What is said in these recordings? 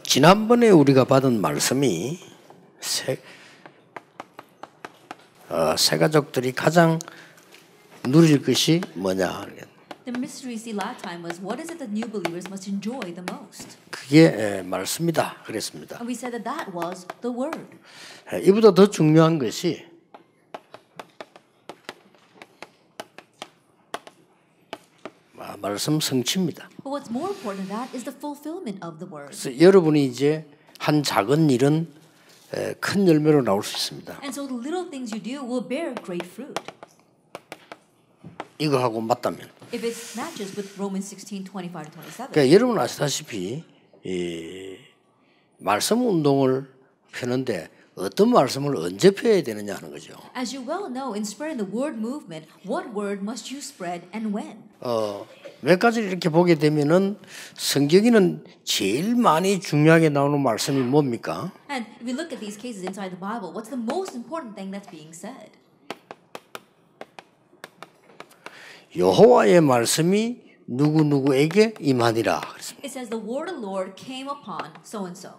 지난번에 우리가 받은 말씀이 새 가족들이 가장 누릴 것이 뭐냐. The mystery see last time was what is it that new believers must enjoy the most? 그게 말씀이다 그랬습니다. And we said that that was the word. 이보다 더 중요한 것이 말씀 성취입니다. But what's more important than that is the fulfillment of the word. 그래서 여러분이 이제 한 작은 일은 큰 열매로 나올 수 있습니다. And so the little things you do will bear great fruit. 이거하고 맞다면. If it matches with Romans 16:25-27. 그러니까 여러분 아시다시피 이 말씀 운동을 펴는데 어떤 말씀을 언제 펴야 되느냐 하는 거죠. As you well know, in spreading the word movement, what word must you spread and when? 몇 가지를 이렇게 보게 되면은 성경에는 제일 많이 중요하게 나오는 말씀이 뭡니까? And if we look at these cases inside the Bible, what's the most important thing that's being said? 여호와의 말씀이 누구누구에게 임하니라 그랬습니다. It says the word of the Lord came upon so and so.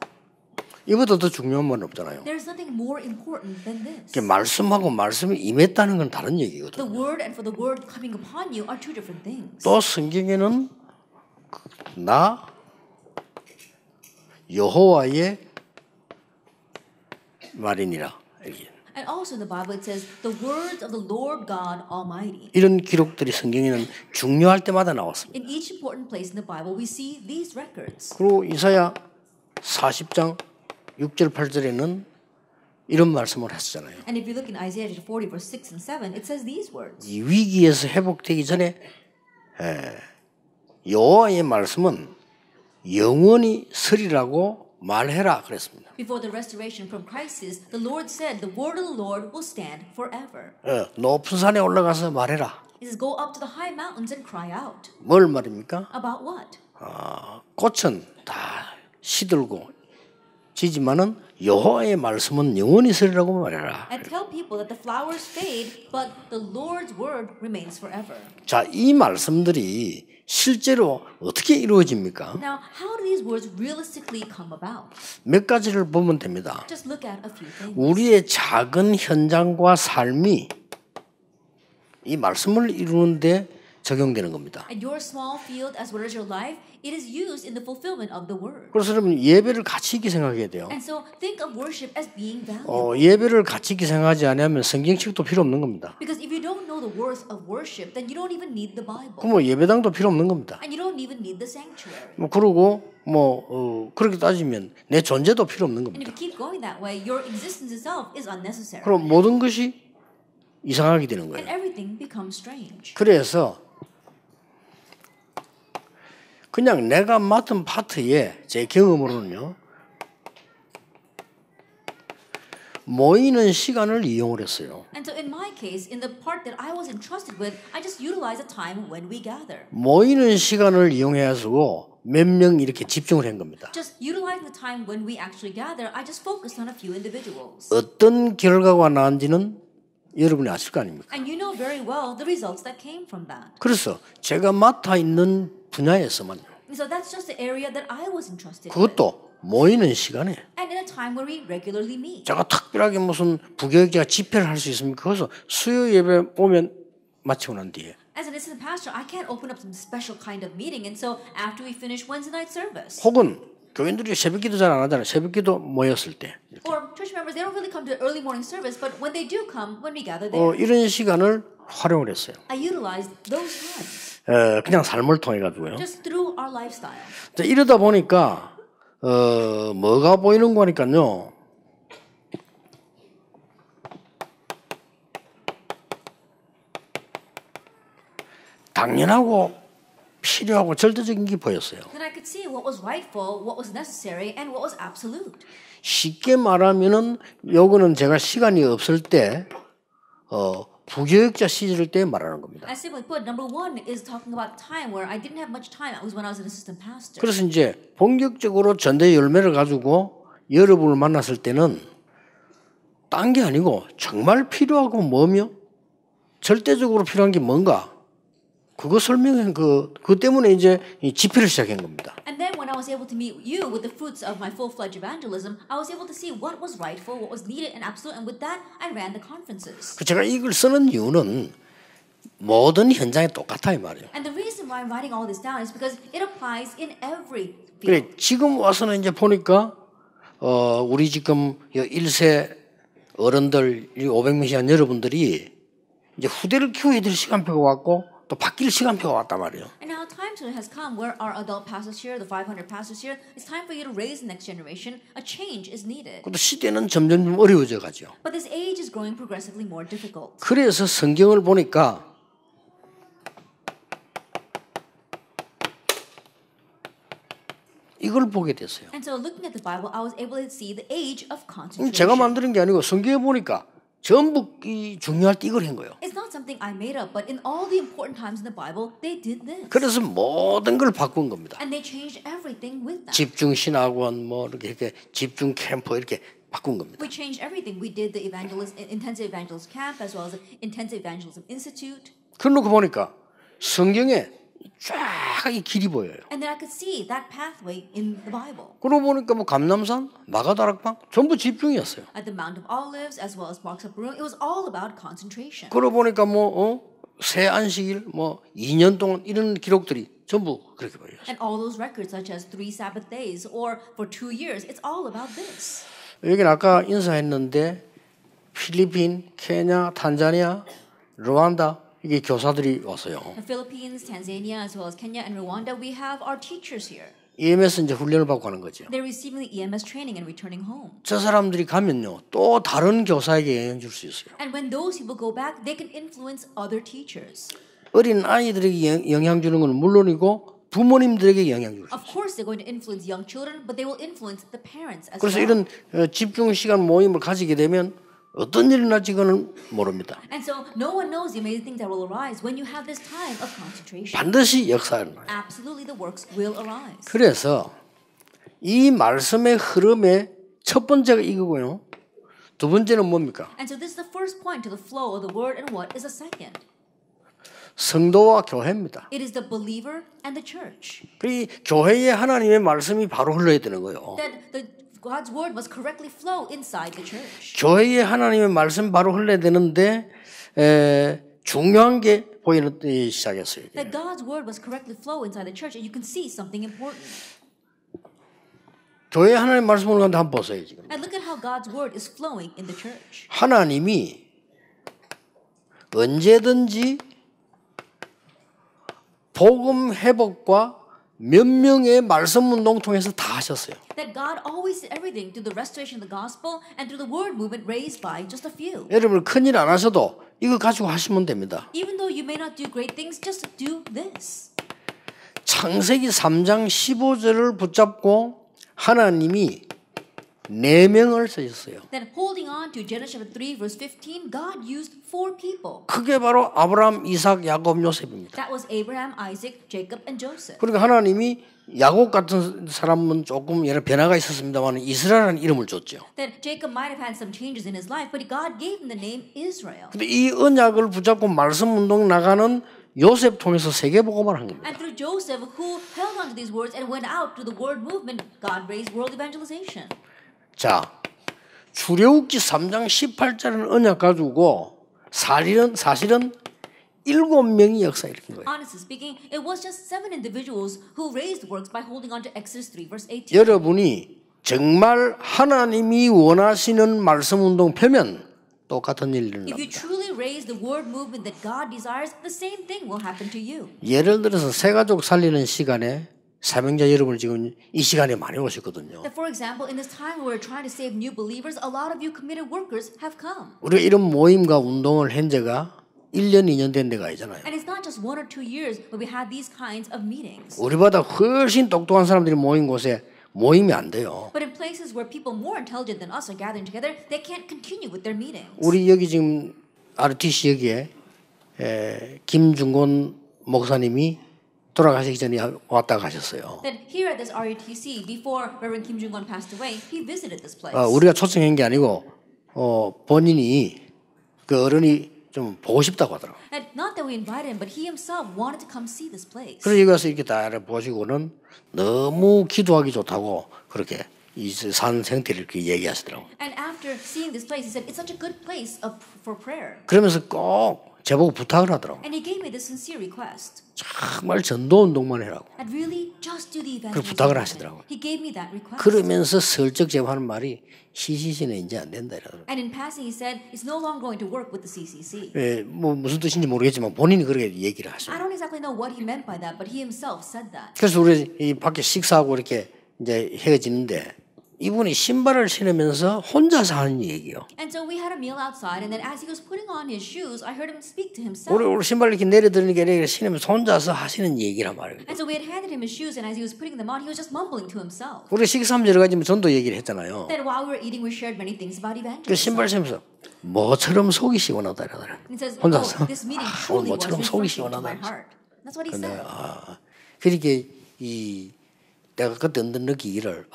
이보다 더 중요한 건 없잖아요. There's nothing more important than this. 말씀하고 말씀이 임했다는 건 다른 얘기거든요. The word and for the word coming upon you are two different things. 또 성경에는 나 여호와의 말이니라. And also in the Bible it says the words of the Lord God Almighty. 이런 기록들이 성경에는 중요할 때마다 나왔습니다. In each important place in the Bible we see these records. 그리고 이사야 40장 6절 8절에는 이런 말씀을 했잖아요. And if you look in Isaiah 40 verse 6 and 7, it says these words. 이 위기에서 회복되기 전에 여호와의 말씀은 영원히 서리라고 말해라 그랬습니다. Before the restoration from crisis, the Lord said, "The word of the Lord will stand forever." 높은 산에 올라가서 말해라. It says, "Go up to the high mountains and cry out." 뭘 말입니까? About what? 꽃은 다 시들고 지지만은 여호와의 말씀은 영원히 서리라고 말해라. And tell people that the flowers fade, but the Lord's word remains forever. 자, 이 말씀들이 실제로 어떻게 이루어집니까? Now, how do these words realistically come about? 몇 가지를 보면 됩니다. Just look at a few things. 우리의 작은 현장과 삶이 이 말씀을 이루는데 적용되는 겁니다. And your small field as well as your life, it is used in the fulfillment of the word. 그래서 여러분 예배를 가치 있게 생각해야 돼요. And so think of worship as being valuable. 예배를 가치 있게 생각하지 않으면 성경책도 필요 없는 겁니다. Because if you don't know the worth of worship, then you don't even need the Bible. 그럼 예배당도 필요 없는 겁니다. And you don't even need the sanctuary. 그러고 그렇게 따지면 내 존재도 필요 없는 And if 겁니다. you keep going that way, your existence itself is unnecessary. 그럼 모든 것이 이상하게 되는 And 거예요. everything becomes strange. 그래서 그냥 내가 맡은 파트에 제 경험으로는요. 모이는 시간을 이용을 했어요. And so in my case, in the part that I was entrusted with, I just utilized the time when we gather. 모이는 시간을 이용해가지고 몇 명 이렇게 집중을 한 겁니다. Just utilizing the time when we actually gather, I just focused on a few individuals. 어떤 결과가 나온지는 여러분이 아실 거 아닙니까? And you know very well the results that came from that. 그래서 제가 맡아 있는 분야에서만요. And so that's just the area that I was entrusted with. 그것도 모이는 시간에 And in a time where we regularly meet. 제가 특별하게 무슨 부교육자 집회를 할 수 있습니까? 그래서 수요 예배 오면 마치고 난 뒤에 As an assistant pastor, I can't open up some special kind of meeting. And so after we finish Wednesday night service. 혹은 교인들이 새벽기도 잘 안 하잖아요. 새벽기도 모였을 때 Or church members, they don't really come to the early morning service, but when they do come, when we gather there, 이런 시간을 활용을 했어요. I utilized those times 그냥 삶을 통해 가지고요. just through our lifestyle. 이러다 보니까 뭐가 보이는 거니까요. 당연하고 필요하고 절대적인 게 보였어요. Then I could see what was rightful, what was necessary, and what was absolute. 쉽게 말하면은 요거는 제가 시간이 없을 때 부교육자 시절 때 말하는 겁니다. As simply put, number one is talking about time where I didn't have much time. It was when I was an assistant pastor. 그래서 이제 본격적으로 전대 열매를 가지고 여러분을 만났을 때는 딴 게 아니고 정말 필요하고 뭐며 절대적으로 필요한 게 뭔가 그거 설명한 그 때문에 이제 이 집회를 시작한 겁니다. And then when I was able to meet you with the fruits of my full-fledged evangelism, I was able to see what was rightful, what was needed and absolute, and with that, I ran the conferences. 제가 이걸 쓰는 이유는 모든 현장에 똑같아 이 말이에요. And the reason why I'm writing all this down is because it applies in every 그래 field. 지금 와서는 이제 보니까 우리 지금 1세 어른들 500명씩 여러분들이 이제 후대를 키워야 될 시간표가 왔고 또 바뀔 시간표가 왔단 말이에요. And now time has come where our adult pastors here, the 500 pastors here, it's time for you to raise the next generation. A change is needed. 또 시대는 점점 어려워져 가죠. But this age is growing progressively more difficult. 그래서 성경을 보니까 이걸 보게 됐어요. And so looking at the Bible, I was able to see the age of concentration. 제가 만드는 게 아니고 성경에 보니까 전부 이 중요할 때 이걸 한 거예요. It's not something I made up, but in all the important times in the Bible, they did this. 그래서 모든 걸 바꾼 겁니다. And they changed everything with that. 집중 신학원 뭐 이렇게 집중 캠프 이렇게 바꾼 겁니다. We changed everything. We did the intensive evangelist camp as well as the intensive evangelism institute. 그러고 보니까 성경에 쫙 이 길이 보여요. And then I could see that pathway in the Bible. 그러고 보니까 뭐 감람산, 마가다락방 전부 집중이었어요. At the Mount of Olives as well as Marks of Peru, it was all about concentration. 그러고 보니까 새 안식일 2년 동안 이런 기록들이 전부 그렇게 보여요. And all those records such as 3 Sabbath days or for 2 years, it's all about this. 여기는 아까 인사했는데 필리핀, 케냐, 탄자니아, 루안다 이게 교사들이 왔어요. The Philippines, Tanzania, as well as Kenya and Rwanda, we have our teachers here. EMS 이제 훈련을 받고 가는 거죠. They're receiving the EMS training and returning home. 저 사람들이 가면요 또 다른 교사에게 영향 줄 수 있어요. And when those people go back, they can influence other teachers. 어린 아이들에게 영향 주는 건 물론이고 부모님들에게 영향 줄 수 있어요. Of course, they're going to influence young children, but they will influence the parents as 그래서 well. 이런 집중 시간 모임을 가지게 되면 어떤 일이 날지 그는 모릅니다. And so no one knows the amazing things that will arise when you have this time of concentration. 반드시 역사는 말이에요. Absolutely, the works will arise. 그래서 이 말씀의 흐름의 첫 번째가 이거고요. 두 번째는 뭡니까? And so this is the first point to the flow of the word, and what is the second? 성도와 교회입니다. It is the believer and the church. 그 교회에 하나님의 말씀이 바로 흘러야 되는 거예요. That God's word must correctly flow inside the church. 교회에 하나님의 말씀 바로 흘러야 되는데 중요한 게 보이기 시작했어요. That God's word must correctly flow inside the church, and you can see something important. 교회에 하나님의 말씀 흘러가는데 한번 보세요 지금. And look at how God's word is flowing in the church. 하나님이 언제든지 복음 회복과 몇 명의 말씀 운동 통해서 다 하셨어요. That God always did everything through the restoration of the gospel and through the word movement raised by just a few. 여러분 큰일 안 하셔도 이거 가지고 하시면 됩니다. Even though you may not do great things, just do this. 창세기 3장 15절을 붙잡고 하나님이 4명을 쓰셨어요. Then holding on to Genesis chapter 3 verse 15, God used 4 people. 그게 바로 아브라함, 이삭, 야곱, 요셉입니다. That was Abraham, Isaac, Jacob, and Joseph. 그러니까 하나님이 야곱 같은 사람은 조금 여러 변화가 있었습니다만 이스라엘이라는 이름을 줬죠. Then Jacob might have had some changes in his life, but God gave him the name Israel. 근데 이 언약을 붙잡고 말씀 운동 나가는 요셉 통해서 세계복음을 한 겁니다. And through Joseph, who held on to these words and went out to the word movement, God raised world evangelization. 자, 출애굽기 3장 18절은 언약 가지고 사실은 7명이 역사 일으킨 거예요. Honestly speaking, it was just 7 individuals who raised works by holding on to Exodus 3 verse 18. 여러분이 정말 하나님이 원하시는 말씀 운동 펴면 똑같은 일이 If you 일어납니다. truly raise the word movement that God desires, the same thing will happen to you. 예를 들어서 새 가족 살리는 시간에 사명자 여러분 지금 이 시간에 많이 오셨거든요. That for example, in this time where we're trying to save new believers, a lot of you committed workers have come. 우리가 이런 모임과 운동을 한 지가 1년, 2년 된 데가 아니잖아요. And it's not just 1 or 2 years where we had these kinds of meetings. 우리보다 훨씬 똑똑한 사람들이 모인 곳에 모임이 안 돼요. But in places where people more intelligent than us are gathering together, they can't continue with their meetings. 우리 여기 지금 RTC 여기에 김중곤 목사님이 돌아가시기 전에 왔다 가셨어요. Then here at this RUTC, before Reverend Kim Jung-won passed away, he visited this place. 우리가 초청한 게 아니고 본인이 그 어른이 좀 보고 싶다고 하더라고요. And not that we invited him, but he himself wanted to come see this place. 그래서 여기 와서 이렇게 다 보시고는 너무 기도하기 좋다고 그렇게 이 산 생태를 이렇게 얘기하시더라고요. And after seeing this place, he said, it's such a good place for prayer. 그러면서 꼭 저보고 부탁을 하더라고요. And he gave me this sincere request. 정말 전도 운동만 해라고. And really, just do the 그 evangelism. 부탁을 하시더라고요. He gave me that request. 그러면서 슬쩍 제가 하는 말이 CCC는 이제 안 된다 이러더라고요. And in passing, he said, it's no longer going to work with the CCC. 예, 뭐 무슨 뜻인지 모르겠지만 본인이 그렇게 얘기를 하시고. I don't exactly know what he meant by that, but he himself said that. 그래서 우리 이 밖에 식사하고 이렇게 이제 헤어지는데 이분이 신발을 신으면서 혼자서 하는 얘기요. And so we had a meal outside, and then as he was putting on his shoes, I heard him speak to himself. 우리 신발 이렇게 내려드리는 게 아니라 신으면서 혼자서 하시는 얘기란 말이에요. And so we had handed him his shoes, and as he was putting them on, he was just mumbling to himself. 우리 식사하면 여러 가지 전도 얘기를 했잖아요. Then while we were eating, we shared many things about 그 evangelism. 신발 신으면서 뭐처럼 속이 시원하다 이러더라고요. And he says, 혼자서 oh, this meeting truly was 뭐처럼 속이 refreshing to my 시원하다. heart. That's what he said. 그렇게 이 내가 그때 느끼기를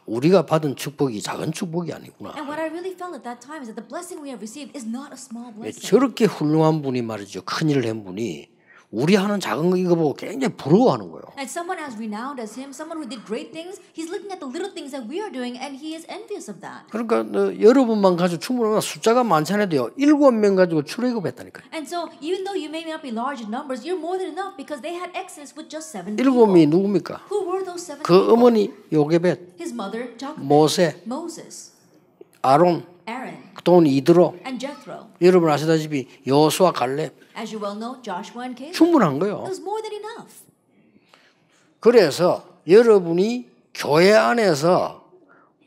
우리가 받은 축복이 작은 축복이 아니구나. And what I really felt at that time is that the blessing we have received is not a small blessing. 저렇게 훌륭한 분이 말이죠. 큰일을 한 분이 우리 하는 작은 거 이거 보고 굉장히 부러워하는 거예요. And someone as renowned as him, someone who did great things, he's looking at the little things that we are doing, and he is envious of that. 그러니까 여러분만 가지고 충분하나 숫자가 많지 않아도요. 7명 가지고 출애굽했다니까요. And so even though you may not be large in numbers, you're more than enough because they had Exodus with just 7 7명이 people. 누굽니까? Who were those 7 그 people? 어머니 요게벳, His mother, Jochebed, 모세, Moses, 아론, Aaron, 또 이드로. and Jethro. 여러분 아시다시피 여호수아 갈렙 As you well know, Joshua and Caleb. 충분한 It 거예요. was more than enough. 그래서 여러분이 교회 안에서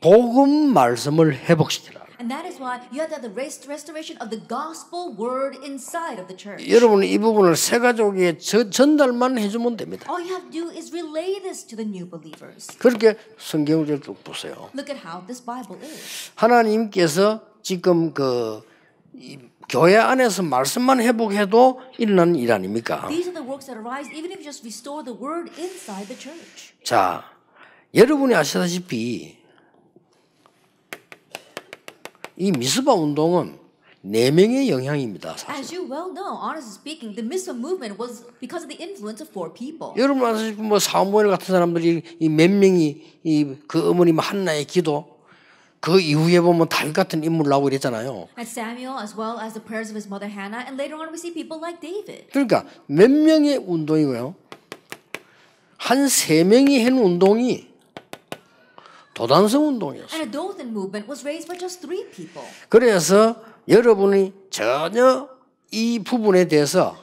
복음 말씀을 회복시키라. And that is why you have to have the restoration of the gospel word inside of the church. 여러분은 이 부분을 새 가족에게 전달만 해주면 됩니다. All you have to do is relay this to the new believers. 그렇게 성경을 쭉 보세요. Look at how this Bible is. 하나님께서 지금 이 교회 안에서 말씀만 회복해도 일어나는 일 아닙니까? These are the works that arise even if you just restore the word inside the church. 자, 여러분이 아시다시피 이 미스바 운동은 4명의 영향입니다. 사실. As you well know, honestly speaking, the Mitzvah movement was because of the influence of 4 people. 여러분 아시다시피 뭐 사무엘 같은 사람들이 이 몇 명이 그 어머님 한나의 기도 그 이후에 보면 다윗 같은 인물 나오고 이랬잖아요. And Samuel, as well as the prayers of his mother Hannah, and later on we see people like David. 그러니까 몇 명의 운동이고요. 한 3명이 한 운동이 도단성 운동이었어요. And a Dothan movement was raised by just 3 people. 그래서 여러분이 전혀 이 부분에 대해서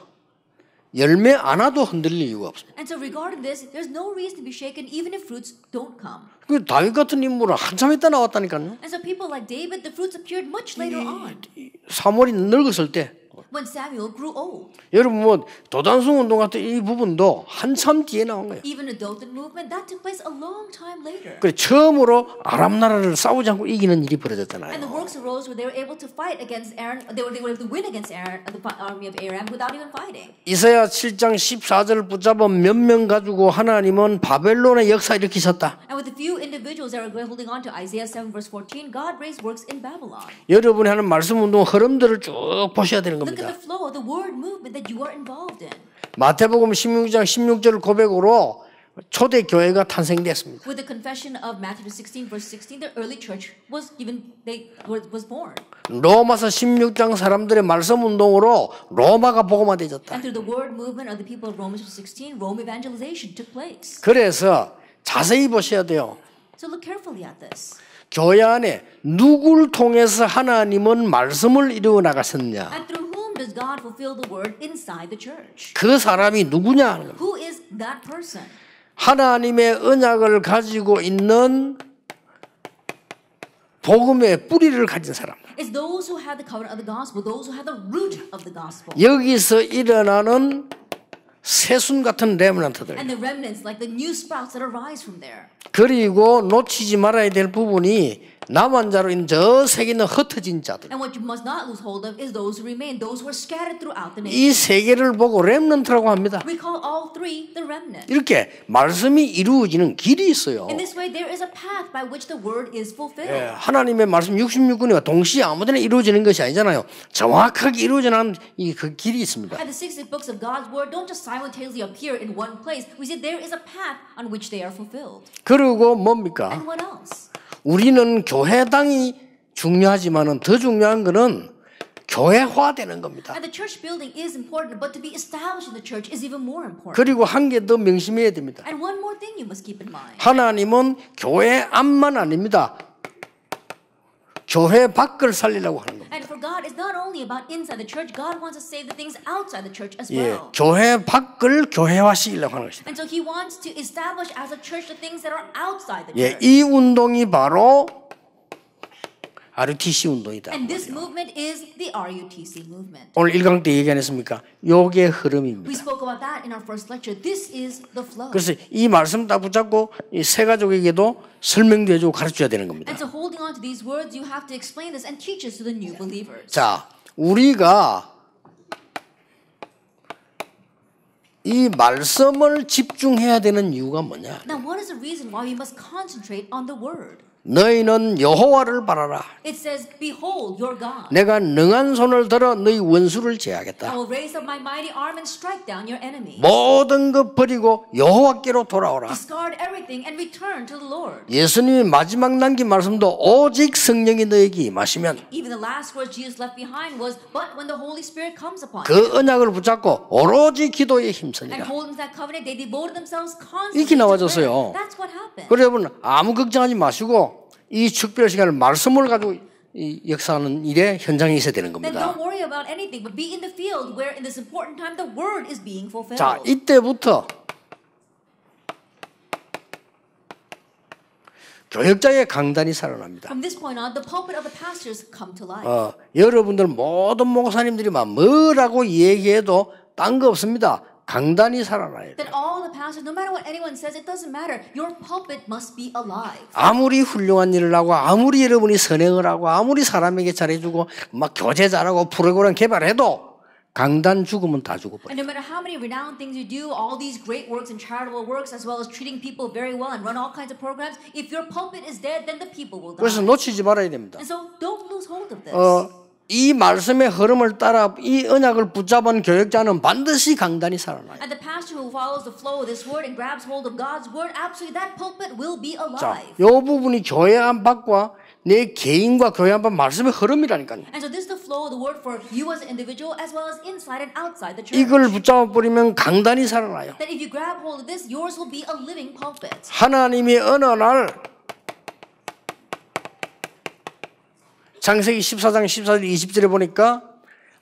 열매 안 와도 흔들릴 이유가 없습니다. And so regarding this, there's no reason to be shaken even if fruits don't come. 그 다윗 같은 인물은 한참 있다 나왔다니까요. And so people like David, the fruits appeared much later on. 사무엘이 늙었을 때 When Samuel grew old. 여러분 뭐 도단성 운동 같은 이 부분도 한참 뒤에 나온 거예요. Even the Dothan movement, that took place a long time later. 그래 처음으로 아람 나라를 싸우지 않고 이기는 일이 And the 벌어졌잖아요. works arose where they were able to fight against Aaron. They were able to win against Aaron, the army of Aram, without even fighting. 이사야 7장 14절을 붙잡은 몇 명 가지고 하나님은 바벨론의 역사 일으키셨다. And with the few individuals that are holding on to Isaiah 7 verse 14, God raised works in Babylon. 여러분이 하는 말씀 운동 흐름들을 쭉 보셔야 되는 Look at 겁니다. the flow of the word movement that you are involved in. 마태복음 16장 16절 고백으로 초대 교회가 탄생됐습니다. With the confession of Matthew 16 verse 16, the early church was born. 로마서 16장 사람들의 말씀 운동으로 로마가 복음화되졌다. And through the word movement of the people of Romans 16, Rome evangelization took place. 그래서 자세히 보셔야 돼요. So look carefully at this. 교회 안에 누구를 통해서 하나님은 말씀을 이루어 나가셨느냐. And through whom does God fulfill the word inside the church? 그 사람이 누구냐 하는 겁니다. Who is that person? 하나님의 언약을 가지고 있는 복음의 뿌리를 가진 사람. It's those who have the covenant of the gospel, those who have the root of the gospel. 여기서 일어나는 새순 같은 레몬트들. And the remnants, like the new sprouts that arise from there. 그리고 놓치지 말아야 될 부분이 남은 자로 있는 저 세계는 흩어진 자들. And what you must not lose hold of is those who remain, those who are scattered throughout the nation. 이 세계를 보고 렘넌트라고 합니다. We call all three the remnant. 이렇게 말씀이 이루어지는 길이 있어요. In this way, there is a path by which the word is fulfilled. 예, 하나님의 말씀 66권이와 동시에 아무데나 이루어지는 것이 아니잖아요. 정확하게 이루어지는 그 길이 있습니다. And the 60 books of God's word don't just simultaneously appear in one place. We see there is a path on which they are fulfilled. 그리고 뭡니까? And what else? 우리는 교회당이 중요하지만은 더 중요한 거는 교회화되는 겁니다. And the church building is important, but to be established in the church is even more important. 그리고 한 개 더 명심해야 됩니다. And one more thing you must keep in mind. 하나님은 교회 안만 아닙니다. 교회 밖을 살리려고 하는 겁니다. And for God, it's not only about inside the church. God wants to save the things outside the church as 예, well. 교회 밖을 교회화시키려고 하는 것입니다. And so He wants to establish as a church the things that are outside the 예, church. 이 운동이 바로 RUTC 운동이다. And this movement is the RUTC movement. 오늘 1강 때 얘기 안 했습니까? 요게 흐름입니다. We spoke about that in our first lecture. This is the flow. 그래서 이 말씀 딱 붙잡고 이 새 가족에게도 설명도 해주고 가르쳐야 되는 겁니다. And so holding on to these words, you have to explain this and teach this to the new believers. 자, 우리가 이 말씀을 집중해야 되는 이유가 뭐냐? Now, what is the reason why we must concentrate on the word? 너희는 여호와를 바라라. It says, "Behold your God. 내가 능한 손을 들어 너희 원수를 제하겠다. I will raise up my mighty arm and strike down your enemies. 모든 것 버리고 여호와께로 돌아오라. Discard everything and return to the Lord." 예수님이 마지막 남긴 말씀도 오직 성령이 너에게 임하시면 Even the last words Jesus left behind was, "But when the Holy Spirit comes upon you." 그 언약을 붙잡고 오로지 기도에 And 힘쓰니라. holding to that covenant, they devoted themselves constantly 이렇게 to 나와졌어요. prayer. That's what happened. 그래 여러분 아무 걱정하지 마시고 이 특별 시간을 말씀을 가지고 이 역사하는 일에 현장에 있어야 되는 Then 겁니다. don't worry about anything, but be in the field where in this important time the word is being fulfilled. 자, 이때부터 교역자의 강단이 살아납니다. From this point on, the pulpit of the pastors come to life. 여러분들 모든 목사님들이 막 뭐라고 얘기해도 딴 거 없습니다. 강단이 살아나야 돼요. Then all the pastors, no matter what anyone says, it doesn't matter. Your pulpit must be alive. 아무리 훌륭한 일을 하고 아무리 여러분이 선행을 하고 아무리 사람에게 잘해주고 막 교제 잘하고 프로그램 개발해도 강단 죽으면 다 죽어버려요. And no matter how many renowned things you do, all these great works and charitable works, as well as treating people very well and run all kinds of programs, if your pulpit is dead, then the people will die. 그래서 놓치지 말아야 됩니다. And so don't lose hold of this. 이 말씀의 흐름을 따라 이 언약을 붙잡은 교역자는 반드시 강단이 살아나요. And the pastor who follows the flow of this word and grabs hold of God's word, absolutely that pulpit will be 자, alive. 이 부분이 교회 안팎과 내 개인과 교회 안팎 말씀의 흐름이라니까요. And so this is the flow of the word for you as an individual as well as inside and outside the church. 이걸 붙잡아 버리면 강단이 살아나요. That if you grab hold of this, yours will be a living pulpit. 하나님이 어느 날 창세기 14장 14절 20절에 보니까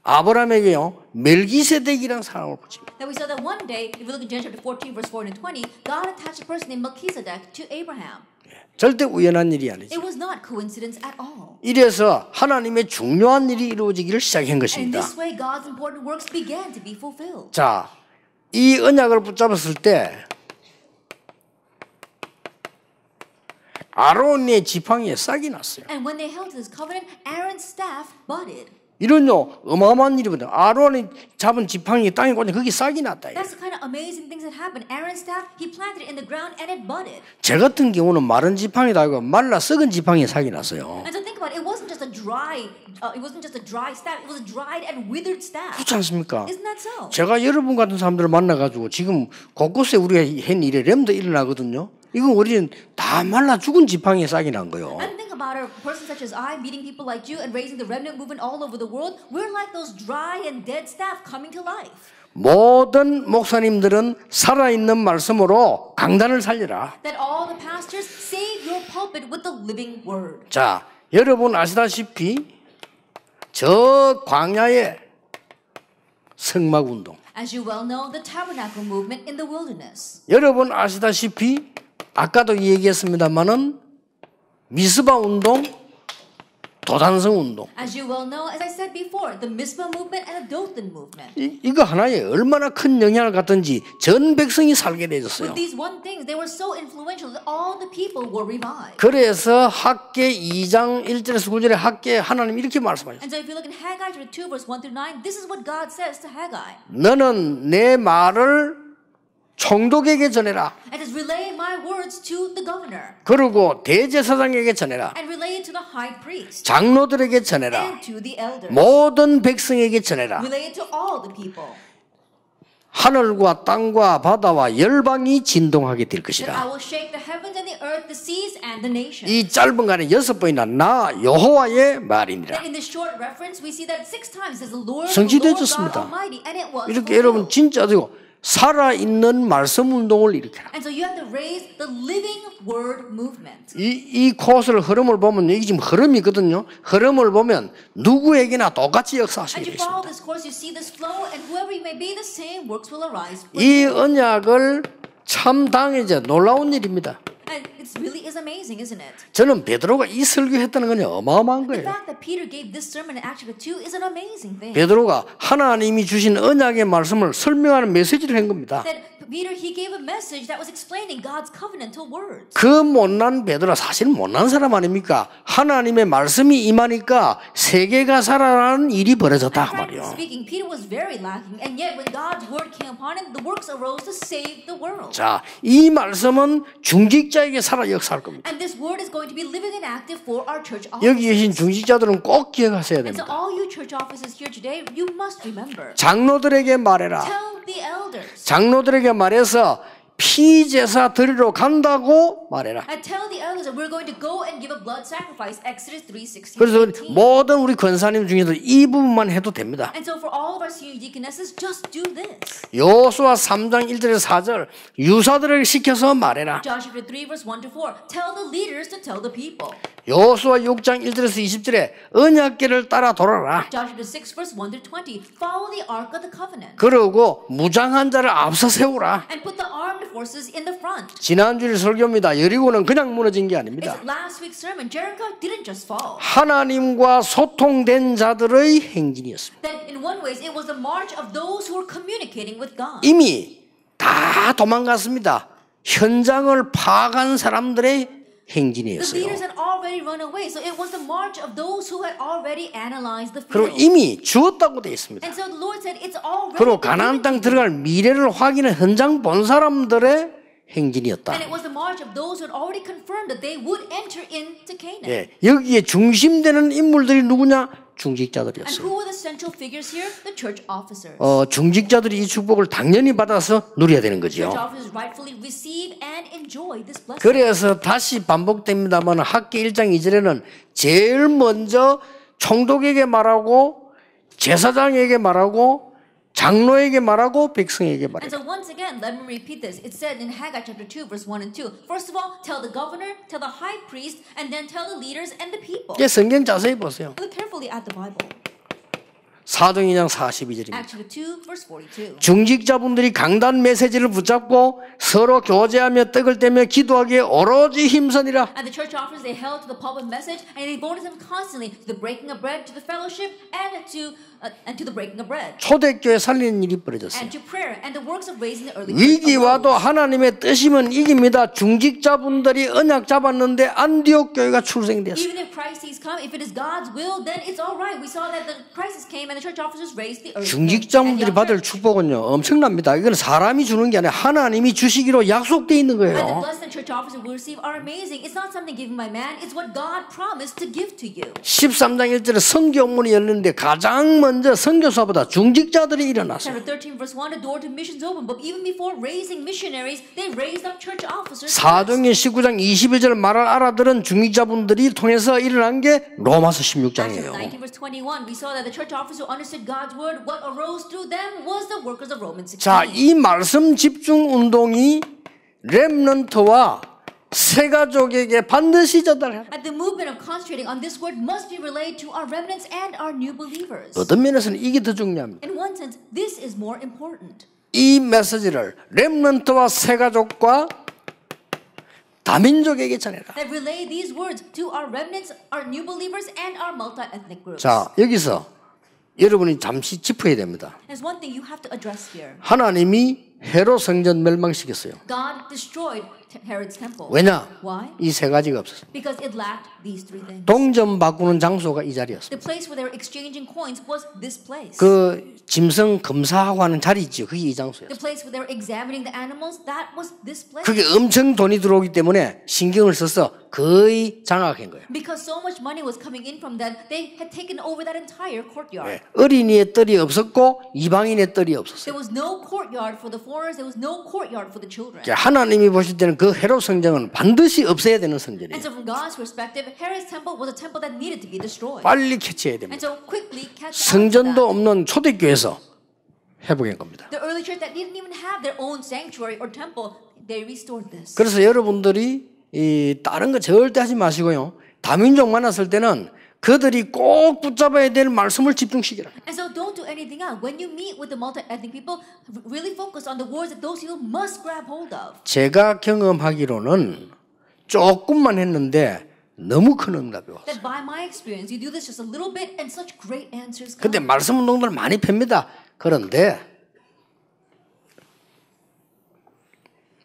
아브라함에게요 멜기세덱이라는 사람을 붙입니다. That we saw that one day, if we look at Genesis chapter 14, verse 4 and 20, God attached a person named Melchizedek to Abraham. 절대 우연한 일이 아니죠. It was not coincidence at all. 이래서 하나님의 중요한 일이 이루어지기를 시작한 And in 것입니다. this way, God's important works began to be fulfilled. 자, 이 언약을 붙잡았을 때 아론의 지팡이에 싹이 났어요. And when they held to this covenant, Aaron's staff budded. 이런요 어마어마한 일이거든요. 아론이 잡은 지팡이 땅에 꽂혀 거기 싹이 났다. That's the kind of amazing things that happened. Aaron's staff, he planted it in the ground and it budded. 제 같은 경우는 마른 지팡이도 아니고 말라 썩은 지팡이에 싹이 났어요. And so think about it. It wasn't just a dry staff. It was a dried and withered staff. 그렇지 않습니까? Isn't that so? 제가 여러분 같은 사람들을 만나가지고 지금 곳곳에 우리가 한 일에 렘도 일어나거든요. 이건 우리는 다 말라 죽은 지팡이에 싹이 난 거예요. And think about a person such as I, meeting people like you and raising the remnant movement all over the world. We're like those dry and dead staff coming to life. 모든 목사님들은 살아있는 말씀으로 강단을 살리라. That all the pastors save your pulpit with the living word. 자, 여러분 아시다시피 저 광야의 성막운동, As you well know, the tabernacle movement in the wilderness. 여러분 아시다시피 아까도 얘기했습니다마는 미스바 운동, 도단성 운동. As you well know, as I said before, the Mizpah movement and the Dothan movement. 이거 하나에 얼마나 큰 영향을 갖던지 전 백성이 살게 With 되었어요. these one things, they were so influential that all the people were revived. 그래서 학계 2장 1절에서 9절에 학계 하나님 이렇게 말씀하셨어요. And so if you look in Haggai chapter 2 verse 1 through 9, this is what God says to Haggai. 너는 내 말을 총독에게 전해라. And says, relay my words to the governor. 그리고 대제사장에게 전해라. And relay it to the high priest. 장로들에게 전해라. And to the elders. 모든 백성에게 전해라. Relay it to all the people. 하늘과 땅과 바다와 열방이 진동하게 될 That I 것이다. will shake the heavens and the earth, the seas and the nations. 이 짧은 간에 6번이나 나 여호와의 말이니라. And in this short reference, we see that 6 times says the Lord God 성취되어졌습니다. Almighty, and it was 이렇게 여러분 fulfilled. 진짜 살아있는 말씀 운동을 일으켜라. And so you have to raise the living word movement. 이 코스를 흐름을 보면 여기 지금 흐름이거든요. 흐름을 보면 누구에게나 똑같이 역사하시게 As 되어 you follow 있습니다. this course, you see this flow, and whoever you may be, the same works will arise. 이 언약을 참 당해져 놀라운 일입니다. And it really is amazing, isn't it? 저는 베드로가 이 설교했다는 건 어마어마한 The 거예요. fact that Peter gave this sermon in Acts chapter 2 is an amazing thing. 베드로가 하나님이 주신 언약의 말씀을 설명하는 메시지를 한 겁니다. That Peter, he gave a message that was explaining God's covenantal words. 그 못난 베드로 사실 못난 사람 아닙니까? 하나님의 말씀이 임하니까 세계가 살아나는 일이 벌어졌다 그 Frankly 말이에요. speaking, Peter was very lacking, and yet when God's word came upon him, the works arose to save the world. 자, 이 말씀은 중직자에게 살아 역사할 겁니다. And this word is going to be living and active for our church 여기 계신 offices. 중직자들은 꼭 기억하셔야 And so 됩니다. all you church offices here today, you must remember. 장로들에게 말해라. Tell the elders. 장로들에게 말해서 피제사 드리러 간다고 말해라. And tell the elders that we're going to go and give a blood sacrifice. Exodus 3:16. 그래서 모든 우리 권사님 중에서 이 부분만 해도 됩니다. And so for all of our senior deaconesses, just do this. 여호수아 3장 1절에서 4절 유사들에게 시켜서 말해라. Joshua 3 verse 1 to 4. Tell the leaders to tell the people. 여호수아 6장 1절에서 20절에 언약궤를 따라 돌아라. Joshua 6 verse 1 to 20. Follow the ark of the covenant. 그리고 무장한 자를 앞서 세우라. And put the armed forces in the front. 지난주일 설교입니다. 여리고는 그냥 무너진 게 아닙니다. It's last week's sermon. Jericho didn't just fall. 하나님과 소통된 자들의 행진이었습니다. That in one way, it was the march of those who were communicating with God. 이미 다 도망갔습니다. 현장을 파악한 사람들의 The 행진이었어요. leaders had already run away, so it was the march of those who had already analyzed the 그리고 field. 이미 주었다고 되어 있습니다. And so the Lord said, it's already 그리고 been 가나안 땅 given to you. 들어갈 미래를 확인한 현장 본 사람들의 행진이었다. And it was the march of those who had already confirmed that they would enter into Canaan. 예, 여기에 중심되는 인물들이 누구냐? And 중직자들이었어요. who were the central figures here? The church officers. 중직자들이 이 축복을 당연히 받아서 누려야 되는 거죠. Church officers rightfully receive and enjoy this blessing. 그래서 다시 반복됩니다만 학기 1장 2절에는 제일 먼저 총독에게 말하고 제사장에게 말하고 장로에게 말하고 백성에게 And 말해라. so once again, let me repeat this. It said in Haggai chapter 2, verse 1 and 2. First of all, tell the governor, tell the high priest, and then tell the leaders and the people. 이제 성경 자세히 보세요. Look carefully at the Bible. 사도행 2장 42절입니다. Acts chapter 2, verse 42. 중직자분들이 강단 메시지를 붙잡고 서로 교제하며 떡을 떼며 기도하기에 오로지 힘쓰니라. And the church officers, they held to the public message, and they devoted them constantly to the breaking of bread, to the fellowship, and to the breaking of bread, 초대교회 살리는 일이 벌어졌어요. and to prayer, and the works of raising the early 위기 church 와도 arose. 하나님의 뜻이면 이깁니다. 중직자분들이 언약 잡았는데 안디옥 교회가 출생됐어요. Even if crises come, if it is God's will, then it's all right. We saw that the crisis came, and the church officers raised the early church. 중직자분들이 받을 축복은요 엄청납니다. 이건 사람이 주는 게 아니라 하나님이 주시기로 약속돼 있는 And the 거예요. blessing the church officers will receive are amazing. It's not something given by man. It's what God promised to give to you. 13장 1절에 선교문이 열렸는데 가장 먼저 선교사보다 중직자들이 일어났어요. Chapter 13, verse 1, the door to missions open. But even before raising missionaries, they raised up church officers. 사도행전 19장 21절 말을 알아들은 중직자분들이 통해서 일어난 게 로마서 Acts 16장이에요. 19, verse 21, we saw that the church officers who understood God's word, what arose through them was the workers of Romans 16. 자, 이 말씀 집중 운동이 렘넌트와 새 가족에게 반드시 전달해라. And the movement of concentrating on this word must be relayed to our remnants and our new believers. 어떤 면에서는 이게 더 중요합니다. In one sense, this is more important. 이 메시지를 렘넌트와 새 가족과 다민족에게 전해라. That relay these words to our remnants, our new believers, and our multi-ethnic groups. 자, 여기서 여러분이 잠시 짚어야 됩니다. There's one thing you have to address here. 하나님이 헤롯 성전 멸망시켰어요. God destroyed Herod's temple. 왜냐? Why? 이 세 가지가 없었어요. Because it lacked these three things. 동전 바꾸는 장소가 이 자리였어요. The place where they were exchanging coins was this place. 그 짐승 검사하고 하는 자리 있죠. 그게 이 장소였어요. The place where they were examining the animals, that was this place. 그게 엄청 돈이 들어오기 때문에 신경을 써서 거의 장악한 거예요. Because so much money was coming in from that, they had taken over that entire courtyard. 어린이의 뜰이 없었고 이방인의 뜰이 없었어요. There was no courtyard for the foreigners. There was no courtyard for the children. 하나님이 보실 때는 그 헤롯 성전은 반드시 없애야 되는 성전이에요. And so from God's perspective, Herod's temple was a temple that needed to be destroyed. 빨리 캐치해야 And 됩니다. so quickly catch on to 성전도 that. 없는 초대교회에서 회복한 겁니다. The early church that didn't even have their own sanctuary or temple, they restored this. 그래서 여러분들이 이 다른 거 절대 하지 마시고요. 다민족 만났을 때는 그들이 꼭 붙잡아야 될 말씀을 집중시키라. And so don't do anything else. When you meet with the multi-ethnic people, really focus on the words that those people must grab hold of. 제가 경험하기로는 조금만 했는데 너무 큰 응답이 왔어요. That by my experience, you do this just a little bit and such great answers come. 근데 말씀 운동들 많이 팹니다. 그런데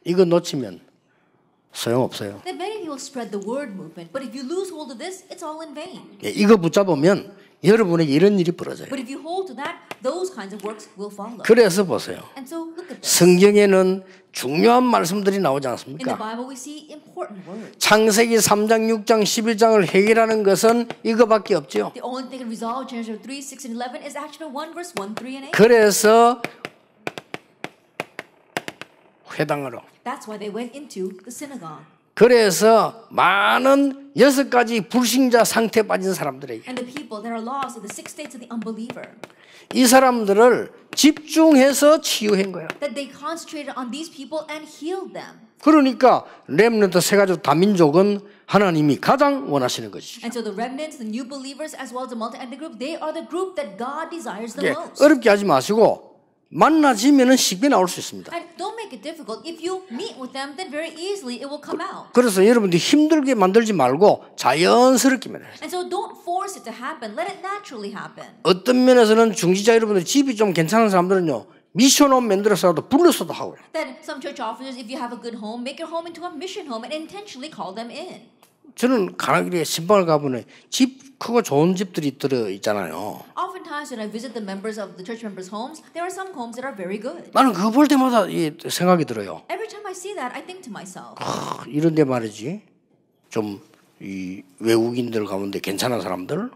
이거 놓치면 소용없어요. That many people spread the word movement, but if you lose hold of this, it's all in vain. 이거 붙잡으면 여러분에게 이런 일이 벌어져요. But if you hold to that, those kinds of works will follow. 그래서 보세요. And so look at this. 성경에는 중요한 말씀들이 나오지 In the 않습니까? Bible, we see important words. 창세기 3장, 6장, 11장을 해결하는 것은 이거밖에 없죠. The only thing that resolve Genesis 3, 6, and 11 is actually 1 verse 1, 3, and 8. 그래서 회당으로. That's why they went into the synagogue. 그래서 많은 6가지 불신자 상태에 빠진 사람들에게 And the people that are lost in the 6 states of the unbeliever, 이 사람들을 집중해서 치유한 거예요. that they concentrated on these people and healed them. 그러니까 렘넌트 세 가족 다민족은 하나님이 가장 원하시는 것이죠. And so the remnants, the new believers, as well as the multi-ethnic group, they are the group that God desires the 예, most. 어렵게 하지 마시고 만나지면은 쉽게 나올 수 있습니다. And don't make it difficult. If you meet with them, then very easily it will come out. 그래서 여러분들이 힘들게 만들지 말고 자연스럽게만 해요. And so don't force it to happen. Let it naturally happen. 어떤 면에서는 중지자 여러분들 집이 좀 괜찮은 사람들은요 미션홈 만들어서라도 불러서도 하고요. Then some church officers, if you have a good home, make your home into a mission home and intentionally call them in. 저는 가나길에 신방을 가보면 집 크고 좋은 집들이 들어 있잖아요. Oftentimes when I visit the members of the church members' homes, there are some homes that are very good. 나는 그거 볼 때마다 이 생각이 들어요. Every time I see that, I think to myself, 이런데 말이지 좀 이 외국인들 가운데 괜찮은 사람들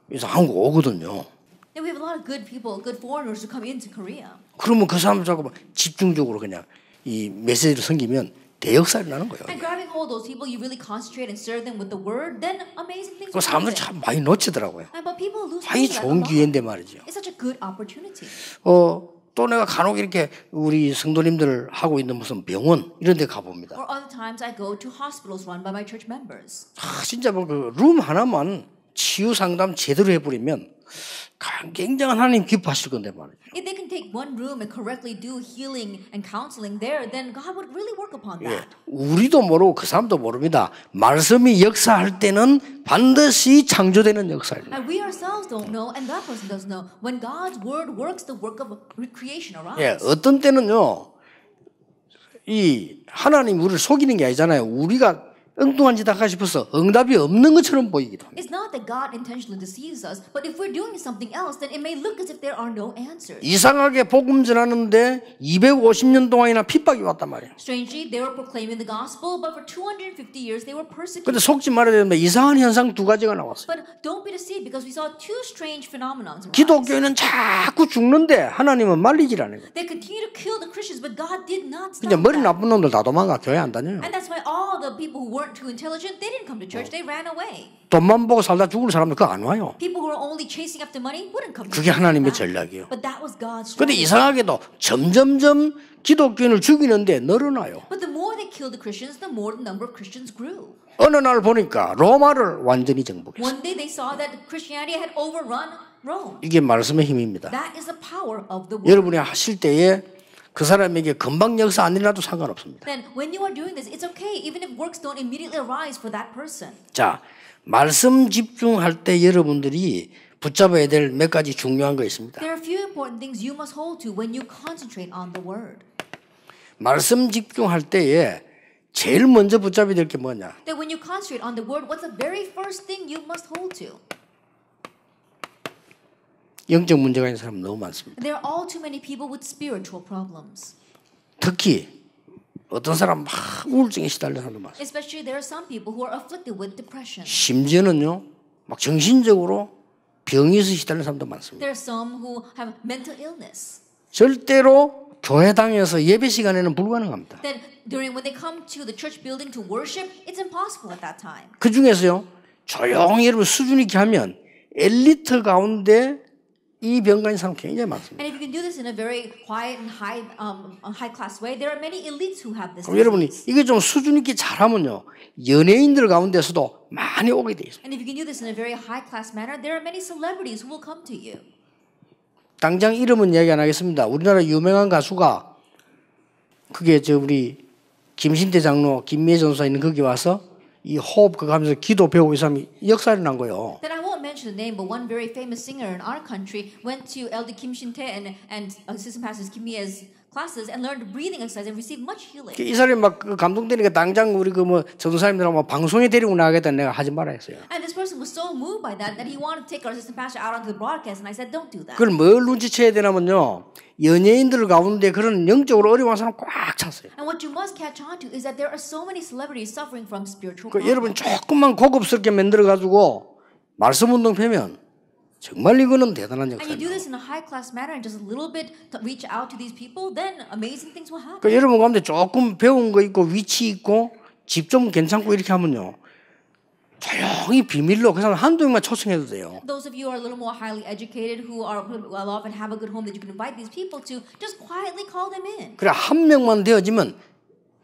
그래서 한국 오거든요. and we have a lot of good people, good foreigners who come into Korea. 그러면 그 사람들 자꾸 집중적으로 그냥 이 메시지를 섬기면 대역살이 나는 거예요. And grabbing hold of those people, you really concentrate and serve them with the word, then amazing things 그 will 사람들 참 happen. 많이 놓치더라고요. But people lose 아이 hold of that a 좋은 lot. 기회인데 말이죠. It's such a good opportunity. 또 내가 간혹 이렇게 우리 성도님들 하고 있는 무슨 병원 이런 데 가봅니다. Or other times I go to hospitals run by my church members. 진짜 뭐 그 룸 하나만 치유 상담 제대로 해버리면 굉장한 하나님 기뻐하실 건데 말이죠. If they can take one room and correctly do healing and counseling there, then God would really work upon that. 우리도 모르고 그 사람도 모릅니다. 말씀이 역사할 때는 반드시 창조되는 역사입니다. And we ourselves don't know, and that person doesn't know. When God's word works, the work of creation 예, arises. 어떤 때는요, 이 하나님 우리를 속이는 게 아니잖아요. 우리가 엉뚱한 짓 할까 싶어서 응답이 없는 것처럼 보이기도 합니다. It's not that God intentionally deceives us, but if we're doing something else, then it may look as if there are no answers. 이상하게 복음 전하는데 250년 동안이나 핍박이 왔단 말이에요. Strangely, they were proclaiming the gospel, but for 250 years they were persecuted. 근데 속지 말아야 되는데 이상한 현상 두 가지가 나왔어요. But don't be deceived, because we saw two strange phenomena. 기독교인은 자꾸 죽는데 하나님은 말리질 않아요. They continue to kill the Christians, but God did not stop 이제 머리 that. 나쁜 놈들 다 doman가 교회 안 다녀요. And that's why all the people who weren't too intelligent, they didn't come to church, they ran away. 돈만 보고 살다 죽을 사람들 그거 안 와요. People who were only chasing after money wouldn't come to 그게 church. 하나님의 like that. 전략이에요. But that was God's 근데 strategy. 이상하게도 점점점 기독교인을 죽이는데 늘어나요. But the more they killed the Christians, the more the number of Christians grew. 어느 날 보니까 로마를 완전히 정복했어요. One day they saw that Christianity had overrun Rome. 이게 말씀의 힘입니다. That is the power of the word. 여러분이 하실 때에 그 사람에게 금방 역사 안 일어나도 상관없습니다. then when you are doing this, it's okay, even if works don't immediately arise for that person. 자, 말씀 집중할 때 여러분들이 붙잡아야 될 몇 가지 중요한 거 있습니다. There are a few important things you must hold to when you concentrate on the word. 말씀 집중할 때에 제일 먼저 붙잡아야 될 게 뭐냐? That when you concentrate on the word, what's the very first thing you must hold to? 영적 문제가 있는 사람 너무 많습니다. There are all too many people with spiritual problems. 특히 어떤 사람 막 우울증에 시달리는 사람도 많습니다. Especially there are some people who are afflicted with depression. 심지어는요, 막 정신적으로 병이 있어 시달리는 사람도 많습니다. There are some who have mental illness. 절대로 교회당에서 예배 시간에는 불가능합니다. Then during when they come to the church building to worship, it's impossible at that time. 그 중에서요, 조용히 여러분 수준 있게 하면 엘리트 가운데 이 병가인 사람 굉장히 많습니다. And if you can do this in a very quiet and high class way, there are many elites who have this. 그럼 여러분이 이게 좀 수준 있게 잘하면요, 연예인들 가운데서도 많이 오게 돼 있습니다. And if you can do this in a very high class manner, there are many celebrities who will come to you. 당장 이름은 이야기 안 하겠습니다. 우리나라 유명한 가수가 그게 우리 김신태 장로, 김미애 전사 있는 거기 와서 이 호흡 그거 하면서 기도 배우고 이 사람이 역사를 난 거예요. Then I won't mention the name, but one very famous singer in our country went to Elder Kim Shin-tae and Assistant Pastor Kim Mie's classes and learned breathing exercise and received much healing. 이 사람이 막 감동되니까 당장 우리 그 뭐 전도사님들하고 방송에 데리고 나가겠다 내가 하지 말아 했어요. And this person was so moved by that he wanted to take our assistant pastor out onto the broadcast, and I said, "Don't do that." 그걸 뭘 눈치채야 되냐면요, 연예인들 가운데 그런 영적으로 어려운 사람 꽉 찼어요. And what you must catch on to is that there are so many celebrities suffering from spiritual 그 problems. 여러분 조금만 고급스럽게 만들어 가지고 말씀 운동 펴면 정말 이거는 대단한 And you do 역사예요. this in a high class manner and just a little bit to reach out to these people, then amazing things will happen. 그 여러분 가운데 조금 배운 거 있고 위치 있고 집 좀 괜찮고 이렇게 하면요, 조용히 비밀로 그 사람 한두 명만 초청해도 돼요. Those of you who are a little more highly educated, who are well off and have a good home that you can invite these people to, just quietly call them in. 그래 한 명만 되어지면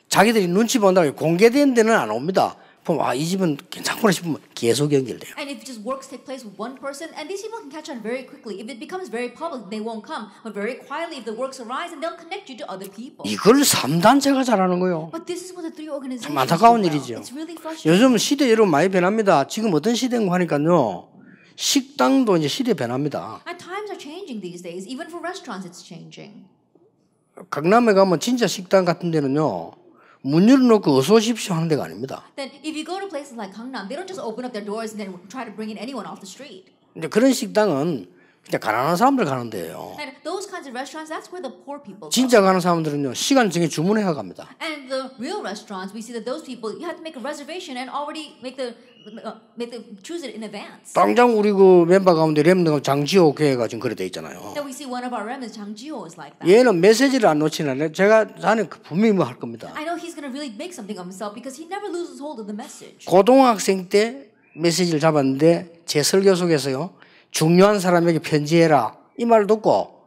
자기들이 눈치 본다고 공개된 데는 안 옵니다. 보면 이 집은 괜찮구나 싶으면 계속 연결돼요. And if just works take place with one person, and these people can catch on very quickly. If it becomes very public, they won't come. But very quietly, if the works arise, and they'll connect you to other people. 이걸 3단체가 잘하는 거예요. But this is what the three organizations 참 안타까운 do well. 일이죠. It's really frustrating. 요즘 시대 여러분 많이 변합니다. 지금 어떤 시대인가 하니까요, 식당도 이제 시대 변합니다. And times are changing these days. Even for restaurants, it's changing. 강남에 가면 진짜 식당 같은 데는요, 문 열어놓고 어서 오십시오 하는 데가 아닙니다. Then if you go to places like Gangnam, they don't just open up their doors and then try to bring in anyone off the street. 이제 그런 식당은 그냥 가난한 사람들 가는 데예요. And those kinds of restaurants, that's where the poor people go. 진짜 가는 사람들은요, 시간 정해 주문해야 갑니다. And the real restaurants, we see that those people, you have to make a reservation and already choose it in advance. 당장 우리 그 멤버 가운데 렘너가 장지호 교회가 지금 그래 돼 있잖아요. Then we see one of our remnants, Jang Ji-ho, is like that. 얘는 메시지를 안 놓치는데 제가 자네 분명히 뭐 할 겁니다. I know he's going to really make something of himself because he never loses hold of the message. 고등학생 때 메시지를 잡았는데 제 설교 속에서요, 중요한 사람에게 편지해라 이 말 듣고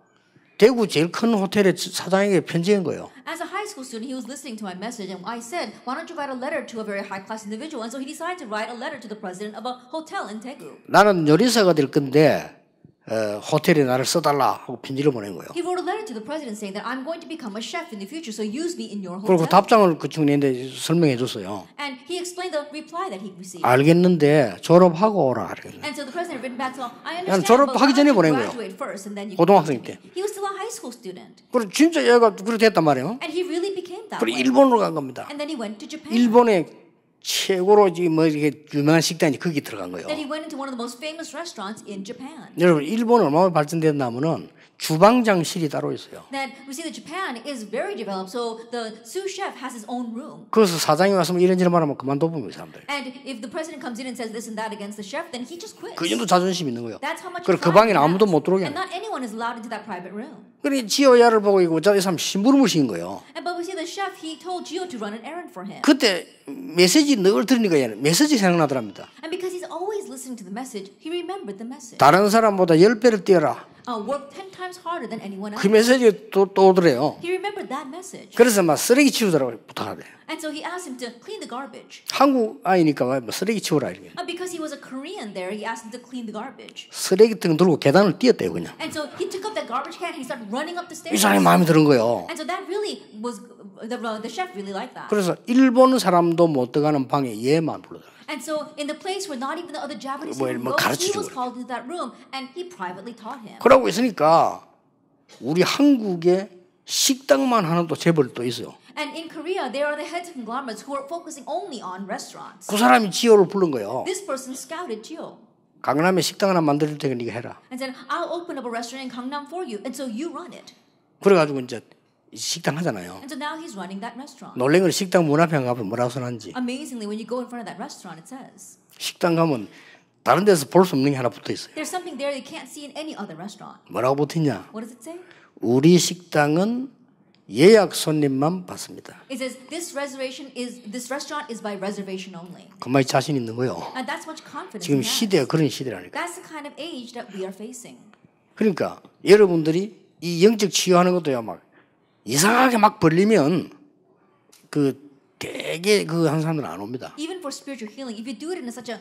대구 제일 큰 호텔의 사장에게 편지한 거예요. As a high school student, he was listening to my message, and I said, "Why don't you write a letter to a very high-class individual?" And so he decided to write a letter to the president of a hotel in Daegu. 나는 요리사가 될 건데 호텔에 나를 써달라 하고 편지를 보낸 거예요. He wrote a letter to the president saying that I'm going to become a chef in the future, so use me in your 그리고 hotel. 답장을 그 친구한테 설명해 줬어요. And he explained the reply that he received. 알겠는데 졸업하고 오라 그랬거든요. And so the president written back to him, I 난 understand, 졸업하기 but 전에 why don't you 보낸 거예요. graduate first and then you 고등학생 때. He was still a high school student. 그리고 진짜 얘가 그렇게 됐단 말이에요. And he really became that 그리고 way. 일본으로 간 겁니다. And then he went to Japan. 일본의 최고로 뭐 이렇게 유명한 식당이 거기 들어간 거예요. Then he went into one of the most famous restaurants in Japan. 여러분 일본은 얼마나 발전됐냐면은 주방장실이 따로 있어요. Then we see that Japan is very developed, so the sous chef has his own room. 그래서 사장이 와서 이런저런 말하면 그만둬보면 사람들. And if the president comes in and says this and that against the chef, then he just quits. 그 정도 자존심 있는 거예요. That's how much 그리고 그 pride 방에는 he 아무도 has. 못 들어오게 And 하는. not anyone is allowed into that private room. 그러니 지호야를 보고 이거 이 사람 심부름을시킨 거예요. And but we see the chef, he told Gio to run an errand for him. 그때 메시지 늘 들으니까 얘는 메시지 생각나더랍니다. And because he's always listening to the message, he remembered the message. 다른 사람보다 10배를 뛰어라. worked 10 times harder than anyone 그 else. 메시지 또 오더래요. He remembered that message. 그래서 막 쓰레기 치우더라고 부탁하대. And so he asked him to clean the garbage. 한국 아이니까 뭐 쓰레기 치우라 이렇게. Because he was a Korean there, he asked him to clean the garbage. 쓰레기통 들고 계단을 뛰었대요 그냥. And so he took up that garbage can and he started running up the 이 stairs. 사람이 마음에 드는 거예요. And so that really was the chef really liked that. 그래서 일본 사람도 못 들어가는 방에 얘만 불러요. And so in the place where not even the other Japanese 뭐 people go, he 가르치고 was called into that room and he privately taught him. 그러고 있으니까 우리 한국에 식당만 하는 또 재벌 또 있어요. And in Korea, there are the heads of conglomerates who are focusing only on restaurants. 그 사람이 지호를 부른 거예요. This person scouted Gio 강남에 식당 하나 만들어줄 테니까 네가 해라. and said, "I'll open up a restaurant in Gangnam for you, and so you run it." 그래가지고 이제 식당 하잖아요. And so now he's running that restaurant. 놀란 건 식당 문 앞에 가면 뭐라고 써놨는지. Amazingly, when you go in front of that restaurant, it says 식당 가면 다른 데서 볼 수 없는 게 하나 붙어 있어요. there's something there you can't see in any other restaurant. 뭐라고 붙었냐? What does it say? 우리 식당은 예약 손님만 받습니다. It says this restaurant is by reservation only. 그만이 자신 있는 거요. And that's much confidence. 지금 he has. 시대가 그런 시대라니까. That's the kind of age that we are facing. 그러니까 여러분들이 이 영적 치유하는 것도요 막 이상하게 막 벌리면 그 되게 그 한 사람들은 안 옵니다. Even for spiritual healing, if you do it in such a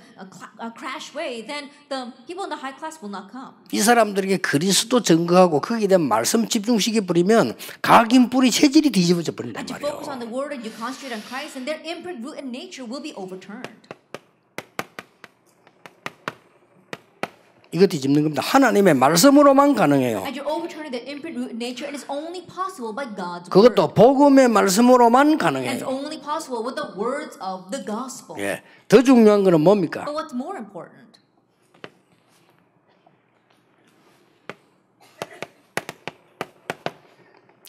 crash way, then the people in the high class will not come. 이 사람들에게 그리스도 증거하고 거기에 대한 말씀 집중시켜 버리면 각인 뿌리 체질이 뒤집어져 버린단 And you 말이에요. focus on the word and you concentrate on Christ, and their imprint, root, and nature will be overturned. 이거 뒤집는 겁니다. 하나님의 말씀으로만 가능해요. And you're overturning their imprint, root, and nature, and it's only possible by God's word. 그것도 복음의 말씀으로만 And it's 가능해요. only possible with the words of the gospel. 예, 더 중요한 거는 뭡니까? But what's more important?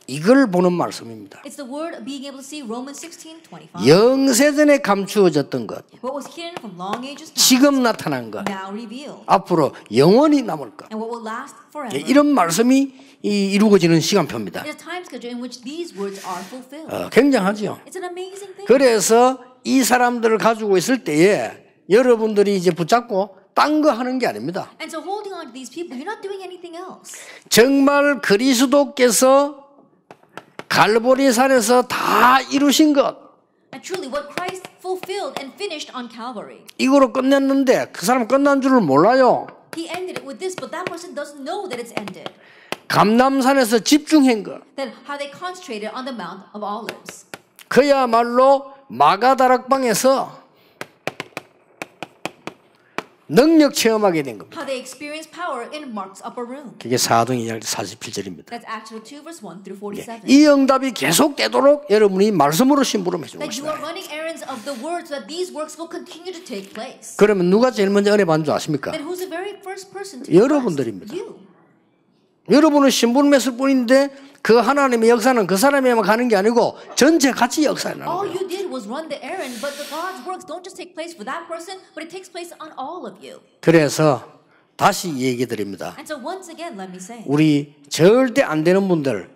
이걸 보는 말씀입니다. It's the word of being able to see Romans 16:25. 영세전에 감추어졌던 것, What was hidden from long ages past, 지금 나타난 것, now revealed. 앞으로 영원히 남을 것. And what will last forever. 예, 이런 말씀이 이루어지는 시간표입니다. It's a time schedule in which these words are fulfilled. 굉장하죠. It's an amazing thing. 그래서 이 사람들을 가지고 있을 때에 여러분들이 이제 붙잡고 딴 거 하는 게 아닙니다. And so holding on to these people, you're not doing anything else. 정말 그리스도께서 갈보리산에서 다 이루신 것 And truly, what Christ fulfilled and finished on Calvary. 이거로 끝냈는데 그 사람 끝난 줄을 몰라요. He ended it with this, but that person doesn't know that it's ended. 감람산에서 집중한 것 Then how they concentrated on the Mount of Olives. 그야말로 마가다락방에서 능력 체험하게 된 겁니다. How they experienced power in Mark's upper room. 그게 사도행전 47절입니다. That's Acts 2, verse 1 through 47. 이 응답이 계속되도록 여러분이 말씀으로 심부름 해주는 That you are 것입니다. running errands of the word so that these works will continue to take place. 그러면 누가 제일 먼저 은혜 받는 줄 아십니까? Then who's the very first person to 여러분들입니다. You. 여러분은 심부름했을 뿐인데 그 하나님의 역사는 그 사람에만 가는 게 아니고 전체 같이 역사에 나는 All 거예요. you did was run the errand, but the God's works don't just take place for that person, but it takes place on all of you. 그래서 다시 얘기 드립니다. And so once again, let me say, 우리 절대 안 되는 분들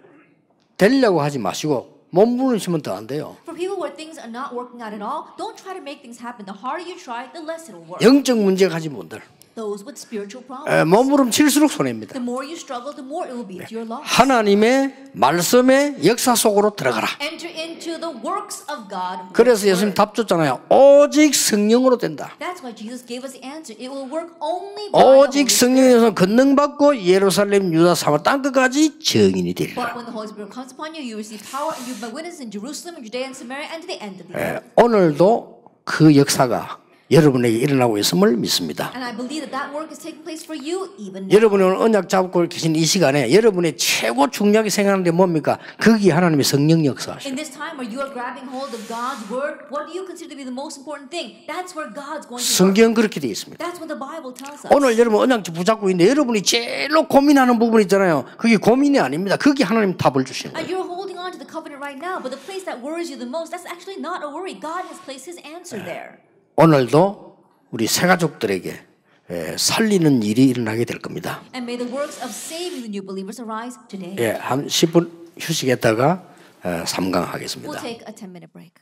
되려고 하지 마시고 몸 부르시면 더 안 돼요. for people where things are not working out at all, don't try to make things happen. The harder you try, the less it'll work. 영적 문제 가진 분들 Those with spiritual problems. 몸부림 칠수록 손해입니다. The more you struggle, the more it will be to your loss. 하나님의 말씀의 역사 속으로 들어가라. Enter into the works of God. 그래서 예수님 답 줬잖아요. 오직 성령으로 된다. That's why Jesus gave us the answer. It will work only by the Holy 오직 Spirit. 성령에서 권능 받고 예루살렘, 유다, 사마리아 땅 끝까지 증인이 되리라. But when the Holy Spirit comes upon you, you receive power, and you be witnesses in Jerusalem, Judea, and Samaria, and to the end of the earth. 오늘도 그 역사가 여러분에게 일어나고 있음을 믿습니다. And I believe that that work is taking place for you even now. 여러분이 오늘 언약 잡고 계신 이 시간에 여러분의 최고 중요하게 생각하는 게 뭡니까? 거기에 하나님의 성령 역사하시죠. In this time where you are grabbing hold of God's word, what do you consider to be the most important thing? That's where God's going to work. 성경 그렇게 되어 있습니다. That's what the Bible tells us. 오늘 여러분 언약 붙잡고 있는데 여러분이 제일로 고민하는 부분 있잖아요. 그게 고민이 아닙니다. 거기 하나님 답을 주시는 And 거예요. you're holding on to the covenant right now, but the place that worries you the most, that's actually not a worry. God has placed His answer there. 오늘도 우리 새 가족들에게 살리는 일이 일어나게 될 겁니다. And may the works of saving the new believers arise today. 한 10분 휴식했다가 We'll 3강하겠습니다. take a 10-minute break.